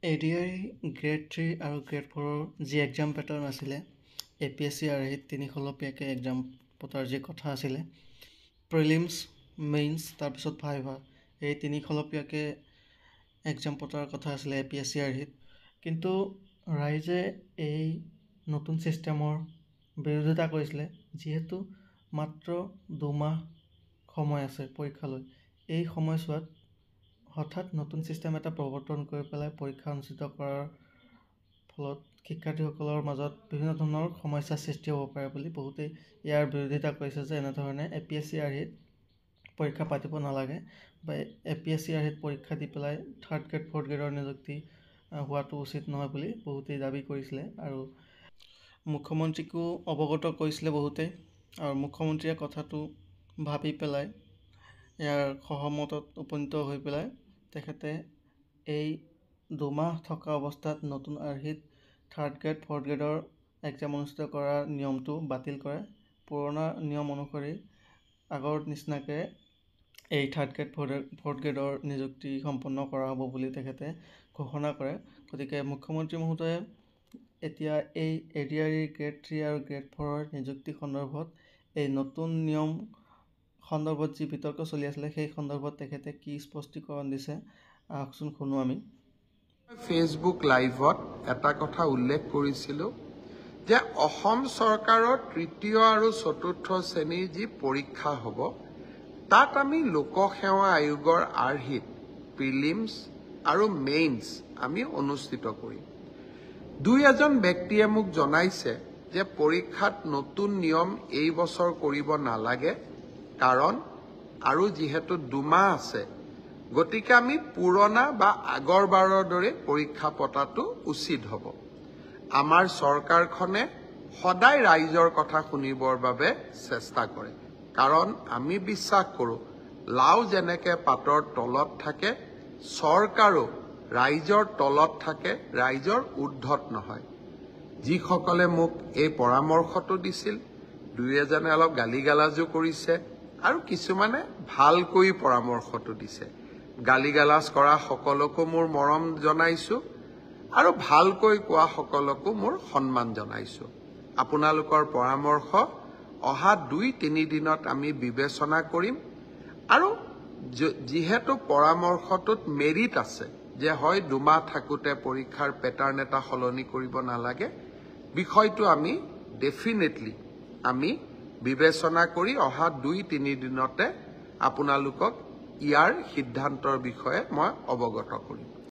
ADI grade 3 আৰু grade 4 যি exam pattern আছিলে APSC আৰ্হিত 3 খলপীয়াকৈ এক্সাম পতাৰ যি কথা আছিলে প্ৰিলিমছ মেইনছ তাৰপিছত ভাইভা এই 3 খলপীয়াকৈ এক্সাম পতাৰ কথা আছিলে APSC আৰ্হিত কিন্তু ৰাইজে এই নতুন ছিষ্টেমৰ বিৰোধিতা কৰিছিলে যিহেতু মাত্ৰ 2 মাহ সময় আছে পৰীক্ষালৈ এই সময়ছোৱাত হঠাৎ নতুন ছিষ্টেম এটা প্ৰৱৰ্তন কৰি পেলাই পৰীক্ষা অনুষ্ঠিত কৰাৰ ফলত শিক্ষাৰ্থীসকলৰ মাজত বিভিন্ন ধৰণৰ সমস্যাৰ সৃষ্টি হ'ব পাৰে বুলি বহুতেই ইয়াৰ বিৰোধিতা কৰিছে যে এনেধৰণে APSC আৰ্হিত পৰীক্ষা পাতিব নালাগে বা APSC আৰ্হিত পৰীক্ষা দি পেলাই 3rd গ্ৰেড 4th গ্ৰেডৰ নিযুক্তি হোৱাটো উচিত নহয় বুলি বহুতেই দাবী কৰিছিলে আৰু মুখ্যমন্ত্ৰীকো অৱগত কৰিছিলে বহুতেই আৰু মুখ্যমন্ত্ৰীয়ে কথাটো ভাবি পেলাই ইয়াৰ সহমতত উপনীত হৈ পেলাই তেখেতে এই 2 মাহ থকা অৱস্থাত নতুন আৰ্হিত 3rd গ্ৰেড 4th গ্ৰেডৰ এক্সাম অনুষ্ঠিত কৰাৰ নিয়মটো বাতিল কৰে পুৰণা নিয়ম অনুসৰি আগৰ নিচিনাকৈ এই 3rd গ্ৰেড 4th গ্ৰেডৰ নিযুক্তি সম্পন্ন কৰা হ'ব বুলি তেখেতে ঘোষণা কৰে গতিকে মুখ্যমন্ত্ৰী মহোদয়ে এতিয়া এই ADI গ্ৰেড 3 আৰু গ্ৰেড 4ৰ নিযুক্তি সন্দৰ্ভত এই নতুন নিয়ম সন্দৰ্ভত যি বিতৰ্ক চলি আছিলে সেই সন্দৰ্ভত তেখেতে কি স্পষ্টীকৰণ দিছে আহকচোন শুনো আমি ফেচবুক লাইভত এটা কথা উল্লেখ কৰিছিলোঁ যে অসম চৰকাৰৰ 3য় আৰু 4ৰ্থ শ্ৰেণীৰ যি পৰীক্ষা হ'ব তাত আমি লোকসেৱা আয়োগৰ আৰ্হিত প্ৰিলিমছ আৰু মেইনছ আমি অনুষ্ঠিত কৰিম দুই এজন ব্যক্তিয়ে মোক জনাইছে যে পৰীক্ষাত নতুন নিয়ম এই বছৰ কৰিব নালাগে কাৰণ আৰু যিহেতু 2 মাহ আছে গতিকে আমি পুৰণা বা আগৰবাৰৰ দৰে পৰীক্ষা পতাটো উচিত হ'ব আমাৰ চৰকাৰখনে সদায় ৰাইজৰ কথা শুনিবৰ বাবে চেষ্টা কৰে কাৰণ আমি বিশ্বাস কৰোঁ লাও যেনেকৈ পাতৰ তলত থাকে চৰকাৰো ৰাইজৰ তলত থাকে ৰাইজৰ ঊৰ্ধ্বত নহয় যিসকলে মোক এই পৰামৰ্শটো দিছিল দুই এজনে অলপ গালিগালাজো কৰিছে আৰু কিছুমানে ভালকৈ পৰামৰ্শটো দিছে গালিগালাজ কৰা সকলকো মোৰ মৰম জনাইছোঁ আৰু ভালকৈ কোৱা সকলকো মোৰ সন্মান জনাইছোঁ আপোনালোকৰ পৰামৰ্শ অহা 2-3 দিনত আমি বিবেচনা কৰিম আৰু যিহেতু পৰামৰ্শটোত মেৰিট আছে যে হয় 2 মাহ থাকোঁতে পৰীক্ষাৰ পেটাৰ্ণ এটা সলনি কৰিব নালাগে বিষয়টো আমি ডেফিনেটলি আমি বিবেচনা কৰি অহা 2-3 দিনতে আপোনালোকক ইয়াৰ সিদ্ধান্তৰ বিষয়ে মই অৱগত কৰিম